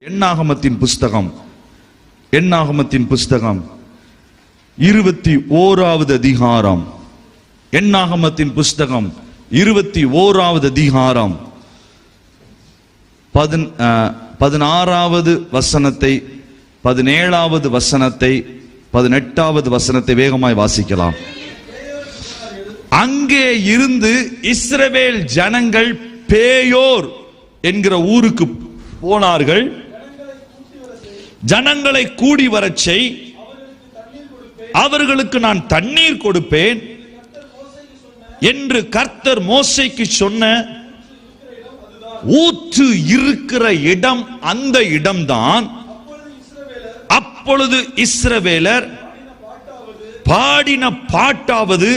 எண்ணாகமத்தின் புஸ்தகம் 21வது அதிகாரம். எண்ணாகமத்தின் புஸ்தகம் 21வது அதிகாரம் 16வது வசனத்தை, 17வது வசனத்தை, 18வது வசனத்தை வேகமாய் வாசிக்கலாம். அங்கே இருந்து இஸ்ரவேல் ஜனங்கள் பேயோர் என்கிற ஊருக்கு போனார்கள். ஜனங்களை கூடி வரச் செய், அவர்களுக்கு நான் தண்ணீர் கொடுப்பேன் என்று கர்த்தர் மோசேக்கு சொன்ன ஊற்று இருக்கிற இடம் அந்த இடம்தான். அப்பொழுது இஸ்ரவேலர் பாடின பாட்டாவது,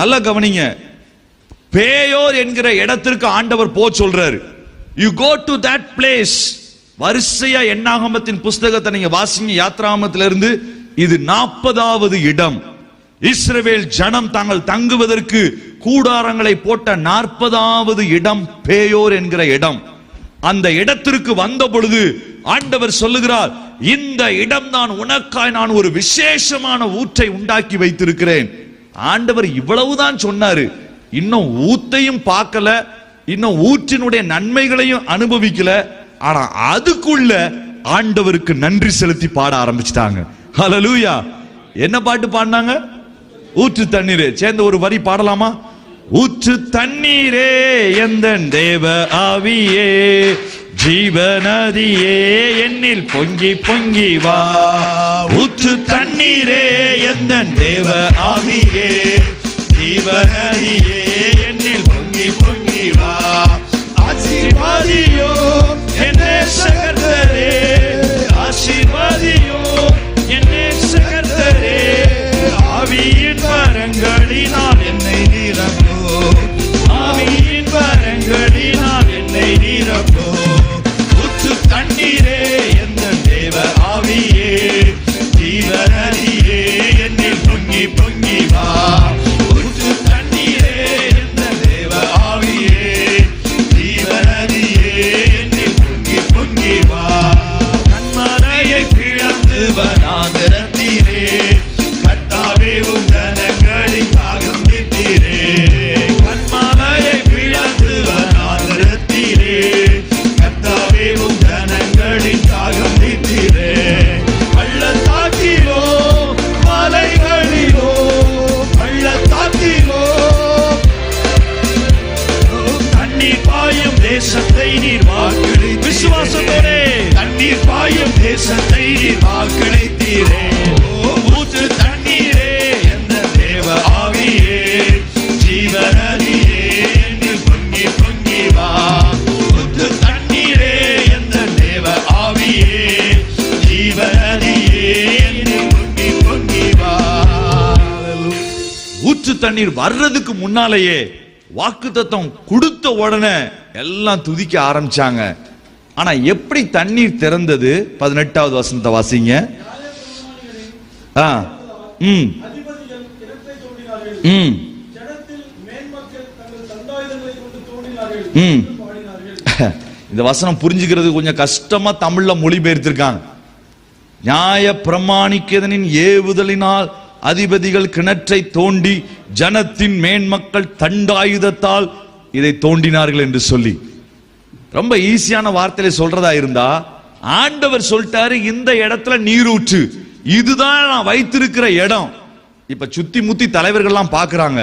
நல்ல கவனிங்க, பேயோர் என்கிற இடத்திற்கு ஆண்டவர் போ சொல்றாரு. You go to that place. வரிசையா எண்ணாகமத்தின் புஸ்தகத்தை நீங்க வாசிங்க. யாத்ராகமத்திலிருந்து இது 40வது இடம். இஸ்ரவேல் ஜனம் தாங்கள் தங்குவதற்கு கூடாரங்களை போட்ட 40வது இடம் பேயோர் என்கிற இடம். அந்த இடத்திற்கு வந்த பொழுது ஆண்டவர் சொல்லுகிறார், இந்த இடம்தான் உனக்காய் நான் ஒரு விசேஷமான ஊற்றை உண்டாக்கி வைத்திருக்கிறேன். ஆண்டவர் இவ்வளவுதான் சொன்னாரு. இன்னும் ஊத்தையும் பார்க்கல, இன்னும் ஊற்றினுடைய நன்மைகளையும் அனுபவிக்கல. ஆனா அதுக்குள்ள ஆண்டவருக்கு நன்றி செலுத்தி பாட ஆரம்பிச்சிட்டாங்க. ஹல்லேலூயா. என்ன பாட்டு பாடினாங்க? ஊற்று தண்ணீரே. சேர்ந்த ஒரு வரி பாடலாமா? ஊற்று தண்ணீரே எந்தன் தேவ ஆவியே, ஜீவநதியே என்னில் பொங்கி பொங்கி வா. ஊற்று தண்ணீரே எந்தன் தேவ ஆவியே, ஜீவநதியே என்னில் பொங்கி பொங்கி வா. ஆசீர்வாதியோ என்னே சகர்த்தரே, ஆசீர்வாதியோ என்னே சகர்த்தரே, ஆவியின் வரங்களினால் என்னை நிரப்போ, ஆவியின் வரங்களினால் என்னை நிரப்போ. ஊற்று தண்ணீரே எந்தன் தேவ ஆவியே, ஜீவநதியே என்னில் பொங்கி பொங்கி வா. விசுவாசத்தோடே தண்ணீர் பாயும் தேசத்தை வாக்களித்தீரே. ஊற்று தண்ணீரே எந்த தேவ ஆவியே, ஜீவநதியே என்னில் பொங்கி பொங்கி வா. ஊற்று தண்ணீரே எந்த தேவ ஆவியே, ஜீவநதியே என்னில் பொங்கி பொங்கி வா. ஊற்று தண்ணீர் வர்றதுக்கு முன்னாலேயே வாக்குத்தத்தம் கொடுத்த உடனே எல்லாம் துதிக்க ஆரம்பிச்சாங்க. ஆனா எப்படி தண்ணீர் திறந்தது? 18வது வசனத்தை வாசிங்க. இந்த வசனம் புரிஞ்சுக்கிறது கொஞ்சம் கஷ்டமா தமிழ்ல மொழிபெயர்த்திருக்காங்க. நியாய பிரமாணிக்கதனின் ஏவுதலினால் அதிபதிகள் கிணற்றை தோண்டி ஜனத்தின் மேன்மக்கள் தண்டாயுதத்தால் இதை தோண்டினார்கள் என்று சொல்லி ரொம்ப ஈஸியான வார்த்தையில சொல்றதா இருந்தா, ஆண்டவர் சொல்லிட்டாரு இந்த இடத்துல நீரூற்று, இதுதான் நான் வைத்திருக்கிற இடம். இப்ப சுத்தி முத்தி தலைவர்கள்லாம் பாக்குறாங்க,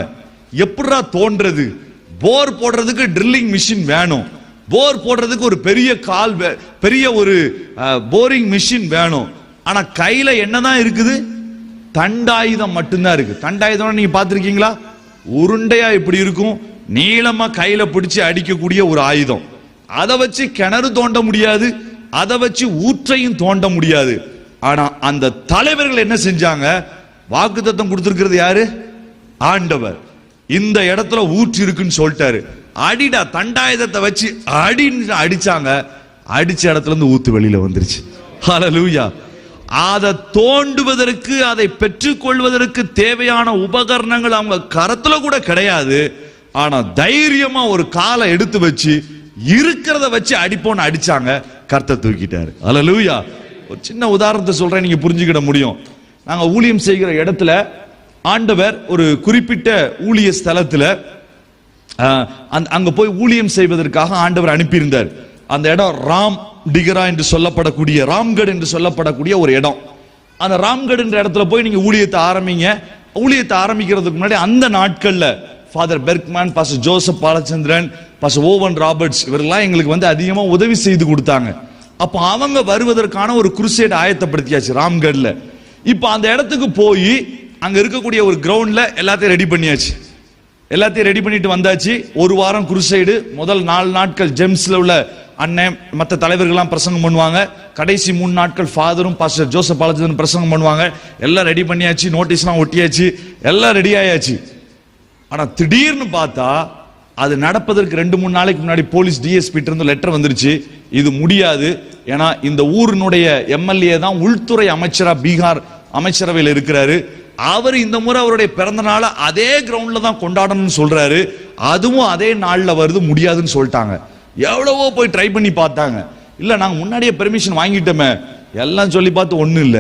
எப்படிடா தோன்றது? போர் போடுறதுக்கு ட்ரில்லிங் மிஷின் வேணும், போர் போடுறதுக்கு ஒரு பெரிய ஒரு போரிங் மிஷின் வேணும். ஆனா கையில என்னதான் இருக்குது? தண்டாயுதம் மட்டும்தான் இருக்கு. தண்டாயுதம் நீங்க பாத்திருக்கீங்களா? உருண்டையா இப்படி இருக்கும், நீளமா கையில பிடிச்சு அடிக்கக்கூடிய ஒரு ஆயுதம். அதை வச்சு கிணறு தோண்ட முடியாது, அதை வச்சு ஊற்றையும் தோண்ட முடியாது. ஆனா அந்த தலைவர்கள் என்ன செஞ்சாங்க? வாக்குத்தத்தம் கொடுத்திருக்கிறது யாரு? ஆண்டவர். இந்த இடத்துல ஊற்று இருக்குன்னு சொல்லிட்டாரு, அடிடா தண்டாயுதத்தை வச்சு அடின்னு அடிச்சாங்க. அடிச்ச இடத்துல இருந்து ஊத்து வெளியில வந்துருச்சு. ஹல்லேலூயா. அதை தோண்டுவதற்கு, அதை பெற்றுக் கொள்வதற்கு தேவையான உபகரணங்கள் அவங்க கரத்துல கூட கிடையாது. ஆனா தைரியமா ஒரு காலை எடுத்து வச்சு இருக்கிறத வச்சு அடிப்போன்னு அடிச்சாங்க, கர்த்தர் தூக்கிட்டாரு. அல்லேலூயா. ஒரு சின்ன உதாரணத்தை சொல்றேன், நீங்க புரிஞ்சுக்கிட முடியும். நாங்க ஊழியம் செய்கிற இடத்துல ஆண்டவர் ஒரு குறிப்பிட்ட ஊழிய ஸ்தலத்துல அங்க போய் ஊழியம் செய்வதற்காக ஆண்டவர் அனுப்பியிருந்தார். அந்த இடம் ராம் டிகரா என்று சொல்லப்படக்கூடிய, ராம்கட் என்று சொல்லப்படக்கூடிய ஒரு இடம். அந்த ராம்கட் என்ற இடத்துல போய் நீங்க ஊழியத்தை ஆரம்பிங்க. ஊழியத்தை ஆரம்பிக்கிறதுக்கு முன்னாடி அந்த நாட்கள்ல father Bergman, pastor Joseph Balachandran, pastor Owen Roberts இவரெல்லாம் எங்களுக்கு அதிகமா உதவி செய்து கொடுத்தாங்க. அப்ப அவங்க வருவதற்கான ஒரு குருசேட் ஆயத்தப்படுத்தியாச்சு ராம்கட்ல. இப்ப அந்த இடத்துக்கு போய் அங்க இருக்கக்கூடிய ஒரு கிரவுண்ட்ல எல்லாத்தையும் ரெடி பண்ணியாச்சு. எல்லாத்தையும் ரெடி பண்ணிட்டு வந்தாச்சு. ஒரு வாரம் குருசைடு. முதல் 4 நாட்கள் ஜெம்ஸ்ல உள்ள அண்ணன் மற்ற தலைவர்கள்லாம் பிரசங்கம் பண்ணுவாங்க. கடைசி 3 நாட்கள் ஃபாதரும் பாஸ்டர் ஜோசப் பாலச்சந்திரன் பிரசங்கம் பண்ணுவாங்க. எல்லாம் ரெடி பண்ணியாச்சு, நோட்டீஸ்லாம் ஒட்டியாச்சு, எல்லாம் ரெடி ஆயாச்சு. ஆனா திடீர்னு பார்த்தா அது நடப்பதற்கு 2-3 நாளைக்கு முன்னாடி போலீஸ் டிஎஸ்பி இருந்து லெட்டர் வந்துருச்சு, இது முடியாது. ஏன்னா இந்த ஊரினுடைய எம்எல்ஏ தான் உள்துறை அமைச்சரா பீகார் அமைச்சரவையில் இருக்கிறாரு. அவர் இந்த முறை அவருடைய பிறந்த நாளை அதே கிரவுண்ட்ல தான் கொண்டாடணும்னு சொல்றாரு. அதுவும் அதே நாள்ல வருது, முடியாதுன்னு சொல்லிட்டாங்க. எவ்வளவோ போய் ட்ரை பண்ணி பார்த்தாங்க. இல்ல நாங்க முன்னாடியே பெர்மிஷன் வாங்கிட்டோமே, எல்லாம் சொல்லி பார்த்து ஒண்ணும் இல்ல.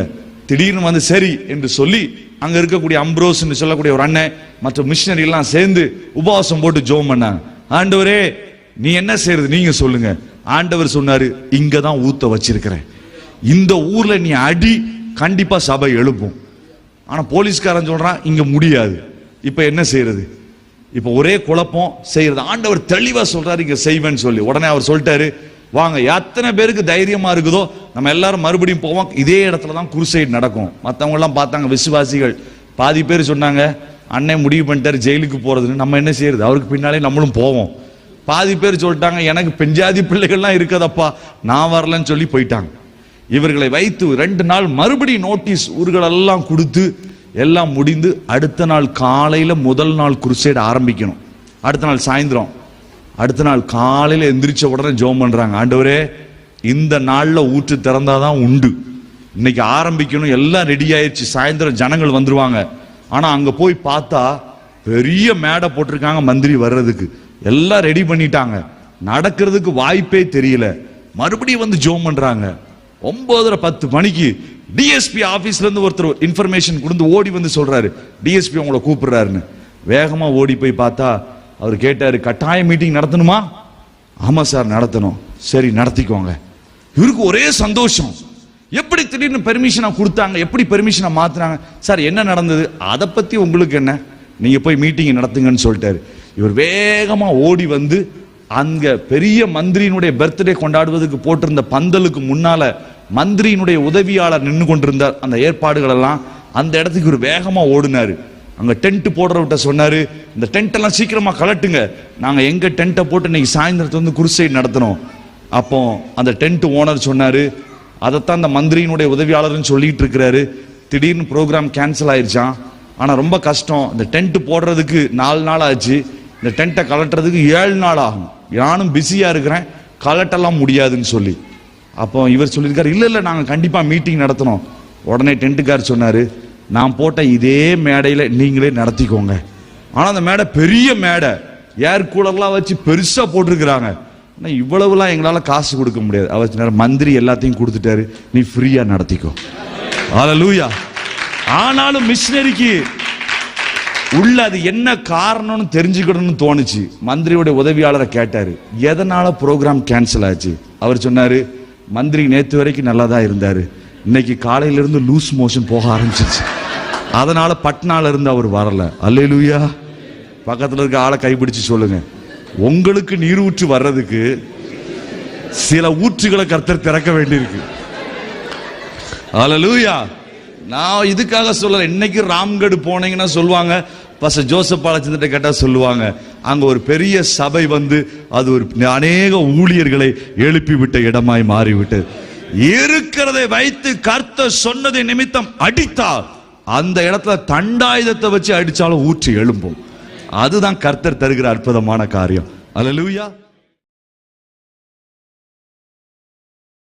திடீர்னு சரி என்று சொல்லி அங்க இருக்கக்கூடிய அம்ப்ரோஸ் சொல்லக்கூடிய ஒரு அண்ணன் மற்ற மிஷினரி எல்லாம் சேர்ந்து உபவாசம் போட்டு ஜெபம் பண்ணாங்க. ஆண்டவரே நீ என்ன செய்யறது நீங்க சொல்லுங்க. ஆண்டவர் சொன்னாரு, இங்கதான் ஊத்த வச்சிருக்கிறேன், இந்த ஊர்ல நீ அடி, கண்டிப்பா சபை எழுப்பும். ஆனா போலீஸ்காரன் சொல்றான் இங்க முடியாது. இப்ப என்ன செய்யறது? இப்ப ஒரே குழப்பம் செய்யறது. ஆண்டவர் தெளிவா சொல்றாரு இங்க செய்வேன்னு சொல்லி. உடனே அவர் சொல்லிட்டாரு, வாங்க எத்தனை பேருக்கு தைரியமா இருக்குதோ நம்ம எல்லாரும் மறுபடியும் போவோம், இதே இடத்துல தான் குருசைட் நடக்கும். மற்றவங்க எல்லாம் பார்த்தாங்க, விசுவாசிகள் பாதி பேர் சொன்னாங்க அண்ணன் முடிவு பண்ணிட்டாரு ஜெயிலுக்கு போறதுன்னு, நம்ம என்ன செய்யறது, அவருக்கு பின்னாலே நம்மளும் போவோம். பாதி பேர் சொல்லிட்டாங்க எனக்கு பெஞ்சாதி பிள்ளைகள்லாம் இருக்கதப்பா, நான் வரலன்னு சொல்லி போயிட்டாங்க. இவர்களை வைத்து 2 நாள் மறுபடியும் நோட்டீஸ் ஊர்களெல்லாம் கொடுத்து எல்லாம் முடிந்து அடுத்த நாள் காலையில முதல் நாள் குருசைட் ஆரம்பிக்கணும். அடுத்த நாள் சாயந்தரம், அடுத்த நாள் காலையில எந்திரிச்ச உடனே ஜெபம் பண்றாங்க, ஆண்டவரே இந்த நாள்ல ஊற்று திறந்தாதான் உண்டு, இன்னைக்கு ஆரம்பிக்கணும். எல்லாம் ரெடி ஆயிடுச்சு, சாயந்தரம் ஜனங்கள் வந்துருவாங்க. ஆனா அங்க போய் பார்த்தா பெரிய மேடை போட்டிருக்காங்க மந்திரி வர்றதுக்கு, எல்லாம் ரெடி பண்ணிட்டாங்க, நடக்கிறதுக்கு வாய்ப்பே தெரியல. மறுபடியும் ஜெபம் பண்றாங்க. 9:30 மணிக்கு டிஎஸ்பி ஆபீஸ்ல இருந்து ஒருத்தர் இன்ஃபர்மேஷன் கொடுத்து ஓடி சொல்றாரு, டிஎஸ்பி உங்களை கூப்பிடுறாருன்னு. வேகமா ஓடி போய் பார்த்தா அவர் கேட்டாரு, கட்டாய மீட்டிங் நடத்தணுமா? ஆமா சார் நடத்தணும். சரி நடத்திக்கோங்க. இவருக்கு ஒரே சந்தோஷம். எப்படி திடீர்னு பெர்மிஷனை கொடுத்தாங்க, எப்படி பெர்மிஷனை மாத்துறாங்க? சார் என்ன நடந்தது? அதை பத்தி உங்களுக்கு என்ன, நீங்க போய் மீட்டிங் நடத்துங்கன்னு சொல்லிட்டாரு. இவர் வேகமா ஓடி அங்க பெரிய மந்திரியினுடைய பர்த்டே கொண்டாடுவதற்கு போட்டிருந்த பந்தலுக்கு முன்னால மந்திரியினுடைய உதவியாளர் நின்று கொண்டிருந்தார். அந்த ஏற்பாடுகள் எல்லாம் அந்த இடத்துக்கு ஒரு வேகமா ஓடினாரு. அங்க டென்ட் போடுறவட்ட சொன்னாரு, இந்த டென்ட் எல்லாம் சீக்கிரமா கலட்டுங்க, நாங்க எங்க டென்ட்டை போட்டு இன்னைக்கு சாயந்தரத்துல குருசைட் நடத்தணும். அப்போ அந்த டென்ட் ஓனர் சொன்னாரு, அதைத்தான் அந்த மந்திரியினுடைய உதவியாளர்னு சொல்லிட்டு இருக்கிறாரு. திடீர்னு ப்ரோக்ராம் கேன்சல் ஆயிடுச்சான். ஆனா ரொம்ப கஷ்டம், இந்த டென்ட் போடுறதுக்கு 4 நாள் ஆச்சு, இந்த டென்ட்டை கலட்டுறதுக்கு 7 நாள் ஆகும், நானும் பிஸியா இருக்கிறேன், கலட்டெல்லாம் முடியாதுன்னு சொல்லி. அப்போ இவர் சொல்லியிருக்காரு, இல்ல இல்ல நாங்க கண்டிப்பா மீட்டிங் நடத்தணும். உடனே டென்ட்டுக்கார் சொன்னாரு, நான் போட்ட இதே மேடையில நீங்களே நடத்திக்கோங்க. ஆனா அந்த மேடை பெரிய மேடை, ஏர் கூலர்லாம் வச்சு பெருசா போட்டிருக்கிறாங்க. இவ்வளவுலாம் எங்களால காசு கொடுக்க முடியாது. அவர் மந்திரி எல்லாத்தையும் கொடுத்துட்டாரு, நீ ஃப்ரீயா நடத்திக்கோ. ஹல்லேலூயா. ஆனாலும் மிஷனரிக்கு உள்ள அது என்ன காரணம்னு தெரிஞ்சுக்கணும்னு தோணுச்சு. மந்திரியோட உதவியாளரை கேட்டாரு, எதனால ப்ரோக்ராம் கேன்சல் ஆச்சு? அவர் சொன்னாரு, மந்திரி நேத்து வரைக்கும் நல்லா தான் இருந்தாரு, இன்னைக்கு காலையில இருந்து லூஸ் மோஷன் போக ஆரம்பிச்சிருச்சு, அதனால பட்னால இருந்து அவர் வரல. அல்லேலூயா. பக்கத்துல இருக்க ஆளை கைப்பிடிச்சு சொல்லுங்க, உங்களுக்கு நீர் ஊற்று வர்றதுக்கு சில ஊற்றுகளை கர்த்தர் திறக்க வேண்டியிருக்கு. அல்லேலூயா. நான் இதுக்காக சொல்லல. இன்னைக்கு ராம்கட் போனீங்கன்னா சொல்லுவாங்க, பாஸ்டர் ஜோசப் பாலச்சந்திரன் கேட்டா சொல்லுவாங்க, அங்க ஒரு பெரிய சபை அது ஒரு அநேக ஊழியர்களை எழுப்பி விட்ட இடமாய் மாறிவிட்டு, இருக்கிறதை வைத்து கர்த்தர் சொன்னதை நிமித்தம் அடித்தார், அந்த இடத்துல தண்டாயுதத்தை வச்சு அடிச்சாலும் ஊற்றி எழும்பும். அதுதான் கர்த்தர் தருகிற அற்புதமான காரியம். அல்லேலூயா.